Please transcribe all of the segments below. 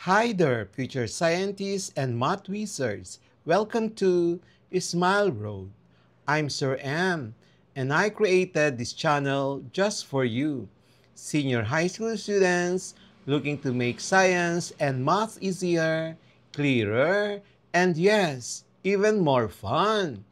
Hi there, future scientists and math wizards. Welcome to Smile Road. I'm Sir M, and I created this channel just for you, senior high school students looking to make science and math easier, clearer, and yes, even more fun.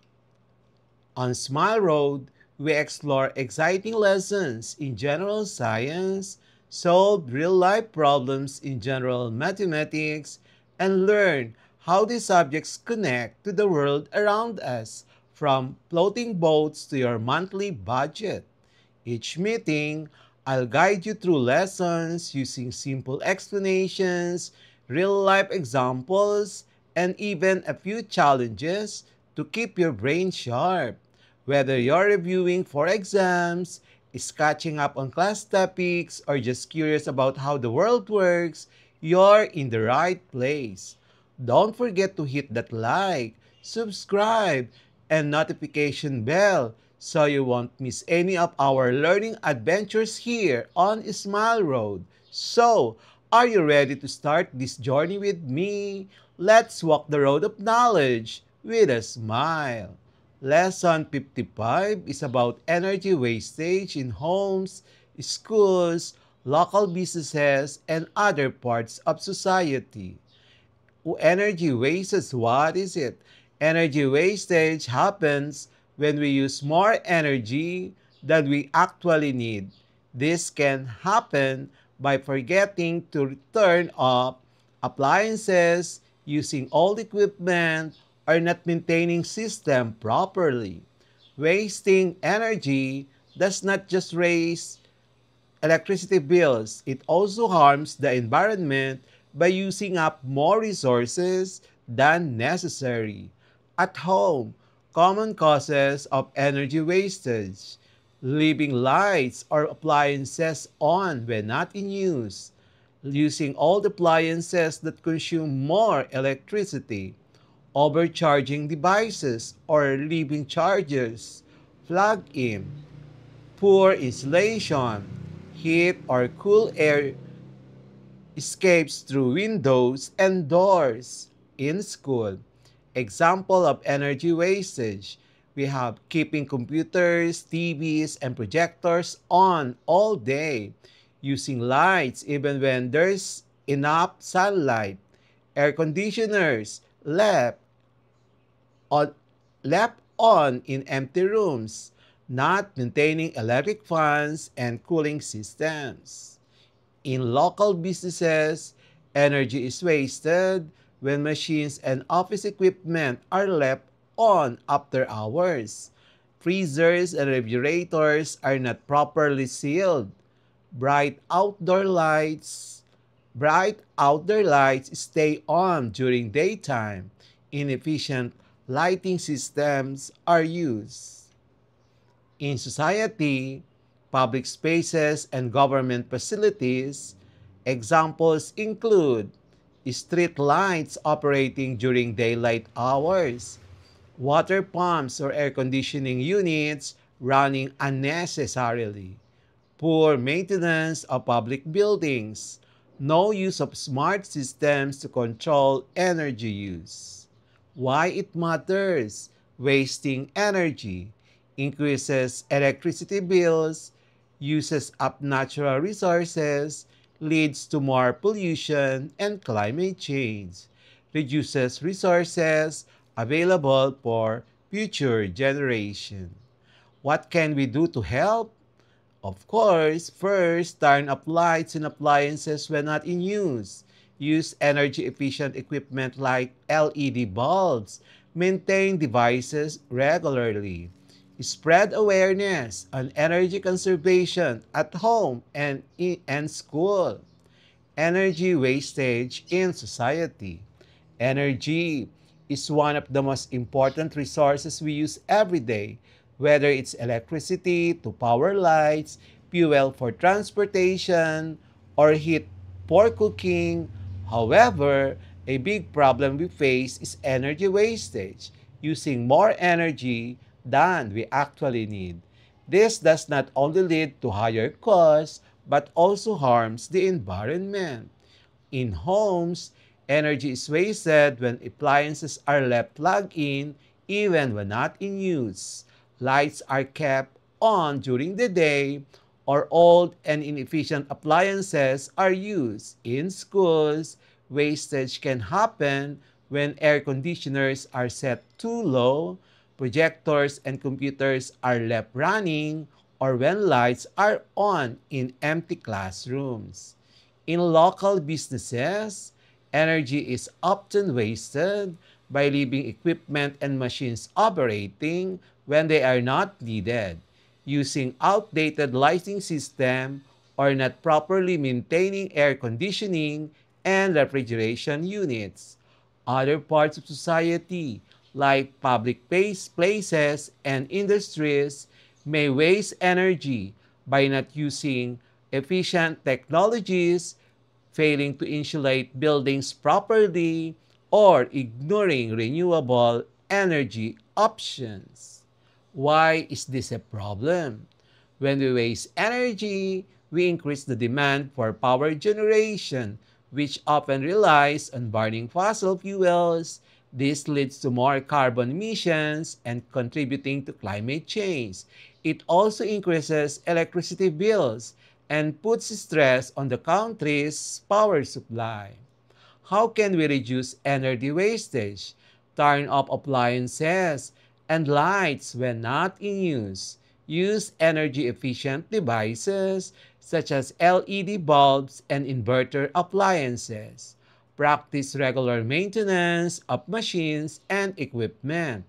On Smile Road, we explore exciting lessons in general science, solve real life problems in general mathematics, and learn how these subjects connect to the world around us, from floating boats to your monthly budget. Each meeting, I'll guide you through lessons using simple explanations, real life examples, and even a few challenges to keep your brain sharp. Whether you're reviewing for exams, is catching up on class topics, or just curious about how the world works, you're in the right place. Don't forget to hit that like, subscribe, and notification bell so you won't miss any of our learning adventures here on Smile Road. So, are you ready to start this journey with me? Let's walk the road of knowledge with a smile. Lesson 55 is about energy wastage in homes, schools, local businesses, and other parts of society. Energy wastes, what is it? Energy wastage happens when we use more energy than we actually need. This can happen by forgetting to turn off appliances, using old equipment, or not maintaining system properly. Wasting energy does not just raise electricity bills, it also harms the environment by using up more resources than necessary. At home, common causes of energy wastage: leaving lights or appliances on when not in use, using old appliances that consume more electricity, overcharging devices or leaving chargers plugged in, poor insulation, heat or cool air escapes through windows and doors in school. Example of energy wastage. We have keeping computers, TVs, and projectors on all day, using lights even when there's enough sunlight, air conditioners on, left on in empty rooms, not maintaining electric fans and cooling systems. In local businesses, energy is wasted when machines and office equipment are left on after hours. Freezers and refrigerators are not properly sealed. Bright outdoor lights Bright outdoor lights stay on during daytime. Inefficient lighting systems are used. In society, public spaces and government facilities, examples include street lights operating during daylight hours, water pumps or air conditioning units running unnecessarily, poor maintenance of public buildings, no use of smart systems to control energy use. Why it matters? Wasting energy increases electricity bills, uses up natural resources, leads to more pollution and climate change, reduces resources available for future generation. What can we do to help? Of course, first, turn off lights and appliances when not in use. Use energy-efficient equipment like LED bulbs. Maintain devices regularly. Spread awareness on energy conservation at home and school. Energy wastage in society. Energy is one of the most important resources we use every day, whether it's electricity to power lights, fuel for transportation, or heat for cooking. However, a big problem we face is energy wastage, using more energy than we actually need. This does not only lead to higher costs, but also harms the environment. In homes, energy is wasted when appliances are left plugged in even when not in use. Lights are kept on during the day, or old and inefficient appliances are used. In schools, wastage can happen when air conditioners are set too low, projectors and computers are left running, or when lights are on in empty classrooms. In local businesses, energy is often wasted by leaving equipment and machines operating when they are not needed, using outdated lighting system, or not properly maintaining air conditioning and refrigeration units. Other parts of society, like public places and industries, may waste energy by not using efficient technologies, failing to insulate buildings properly, or ignoring renewable energy options. Why is this a problem? When we waste energy, we increase the demand for power generation, which often relies on burning fossil fuels. This leads to more carbon emissions and contributing to climate change. It also increases electricity bills and puts stress on the country's power supply. How can we reduce energy wastage? Turn off appliances and lights when not in use. Use energy efficient devices such as LED bulbs and inverter appliances. Practice regular maintenance of machines and equipment.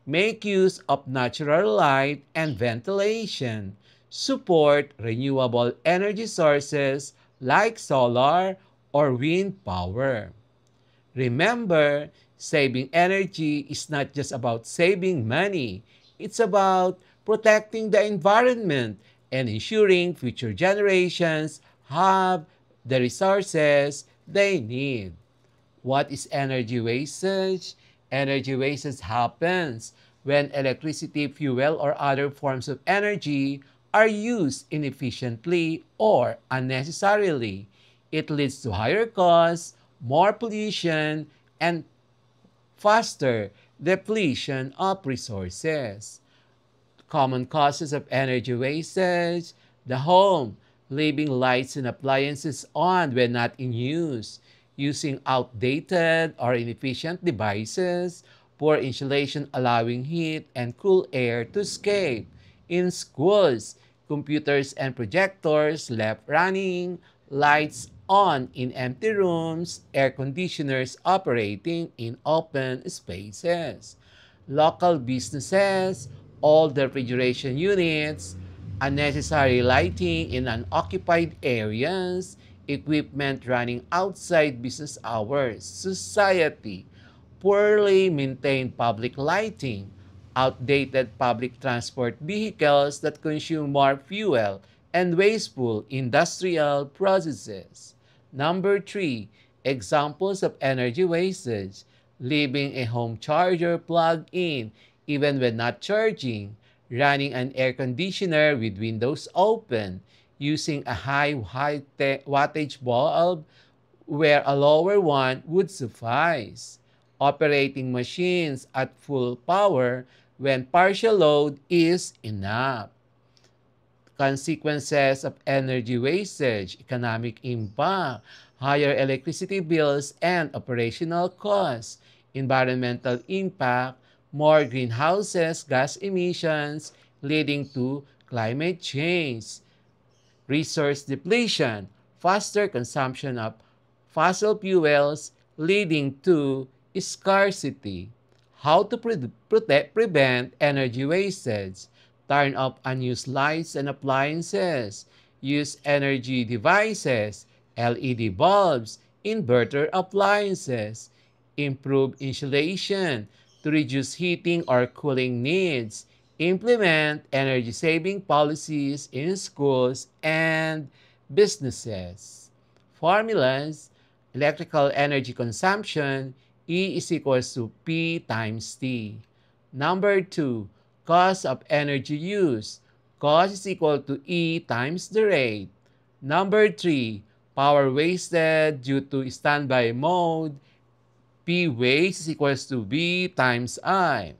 Make use of natural light and ventilation. Support renewable energy sources like solar or wind power. Remember, saving energy is not just about saving money. It's about protecting the environment and ensuring future generations have the resources they need. What is energy wastage? Energy wastage happens when electricity, fuel, or other forms of energy are used inefficiently or unnecessarily. It leads to higher costs, more pollution, and faster depletion of resources. Common causes of energy wastage: the home, leaving lights and appliances on when not in use, using outdated or inefficient devices, poor insulation allowing heat and cool air to escape. In schools, computers and projectors left running, lights on in empty rooms, air conditioners operating in open spaces. Local businesses, all the refrigeration units, unnecessary lighting in unoccupied areas, equipment running outside business hours, society, poorly maintained public lighting, outdated public transport vehicles that consume more fuel, and wasteful industrial processes. Number 3, examples of energy wastage: leaving a home charger plugged in even when not charging, running an air conditioner with windows open, using a high wattage bulb where a lower one would suffice, operating machines at full power when partial load is enough. Consequences of energy wastage: economic impact, higher electricity bills and operational costs; environmental impact, more greenhouses gas emissions leading to climate change; resource depletion, faster consumption of fossil fuels leading to scarcity. How to prevent energy wastage: turn off unused lights and appliances, use energy devices, LED bulbs, inverter appliances, improve insulation to reduce heating or cooling needs, implement energy-saving policies in schools and businesses. Formulas: electrical energy consumption, E is equals to P times T. Number 2, cost of energy use. Cost is equal to E times the rate. Number 3, Power wasted due to standby mode, P waste is equals to V times I.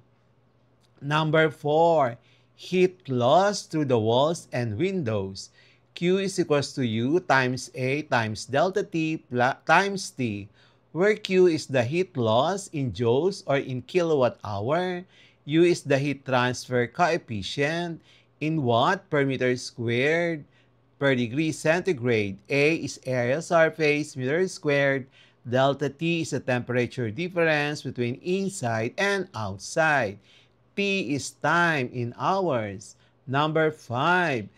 Number 4, heat loss through the walls and windows. Q is equals to U times A times delta T times T, where Q is the heat loss in joules or in kilowatt hour, U is the heat transfer coefficient in watt per meter squared per degree centigrade. A is area surface meter squared. Delta T is the temperature difference between inside and outside. T is time in hours. Number 5,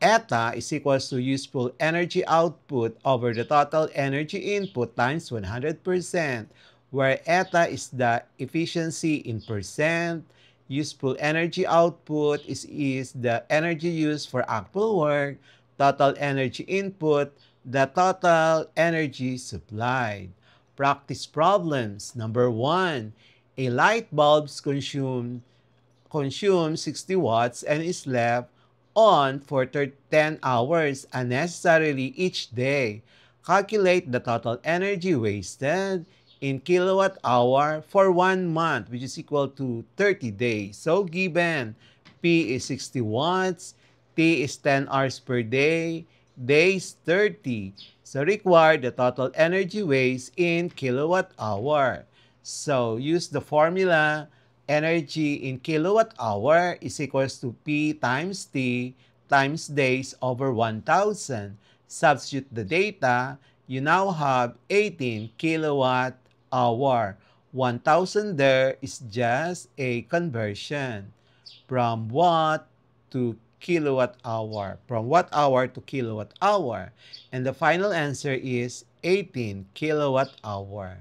eta is equals to useful energy output over the total energy input times 100%, where eta is the efficiency in percent. Useful energy output is the energy used for actual work. Total energy input, the total energy supplied. Practice problems. Number 1, a light bulb consumes 60 watts and is left on for 10 hours unnecessarily each day. Calculate the total energy wasted in kilowatt hour for 1 month, which is equal to 30 days. So given P is 60 watts, T is 10 hours per day, days 30. So require the total energy waste in kilowatt hour. So use the formula energy in kilowatt hour is equals to P times T times days over 1,000. Substitute the data, you now have 18 kilowatt hour. 1,000 there is just a conversion from watt to kilowatt hour, from watt hour to kilowatt hour. And the final answer is 18 kilowatt hour.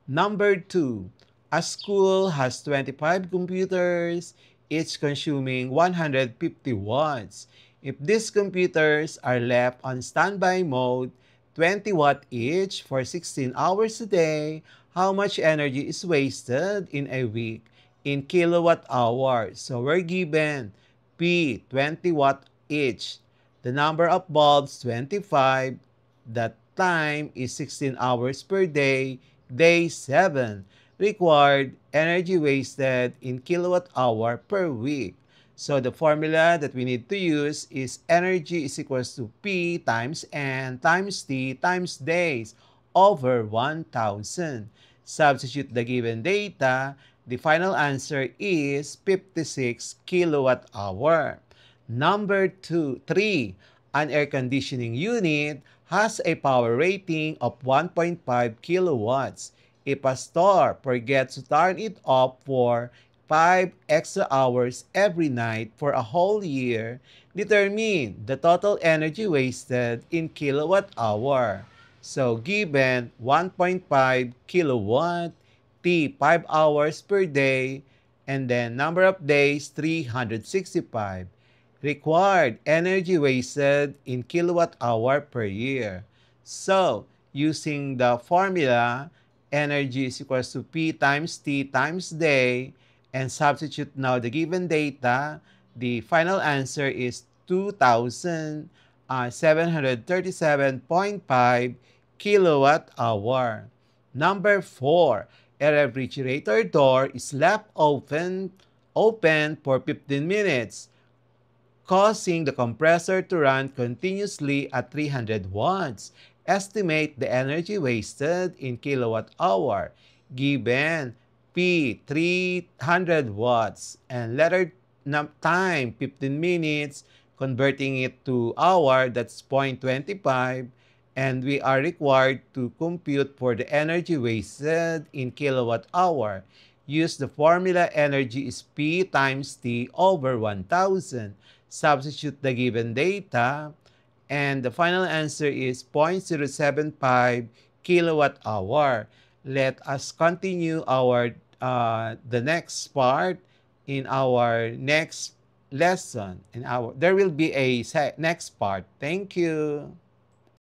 Number 2, a school has 25 computers, each consuming 150 watts. If these computers are left on standby mode, 20 watt each for 16 hours a day, how much energy is wasted in a week in kilowatt hours? So we're given P, 20 watt each. The number of bulbs, 25. The time is 16 hours per day, day 7. Required energy wasted in kilowatt hour per week. So the formula that we need to use is energy is equals to P times N times T times days over 1,000. Substitute the given data. The final answer is 56 kilowatt hour. Number 3, an air conditioning unit has a power rating of 1.5 kilowatts. If a store forgets to turn it off for 5 extra hours every night for a whole year, determine the total energy wasted in kilowatt hour. So given 1.5 kilowatt, T 5 hours per day, and then number of days 365. Required energy wasted in kilowatt hour per year. So using the formula, energy is equals to P times T times day, and substitute now the given data, the final answer is 2,737.5 kilowatt hour. Number 4, a refrigerator door is left open for 15 minutes, causing the compressor to run continuously at 300 watts. Estimate the energy wasted in kilowatt hour. Given P 300 watts and letter time 15 minutes, converting it to hour, that's 0.25, and we are required to compute for the energy wasted in kilowatt hour. Use the formula energy is P times T over 1,000. Substitute the given data, and the final answer is 0.075 kilowatt hour. Let us continue our the next part in our next lesson. There will be a next part. Thank you.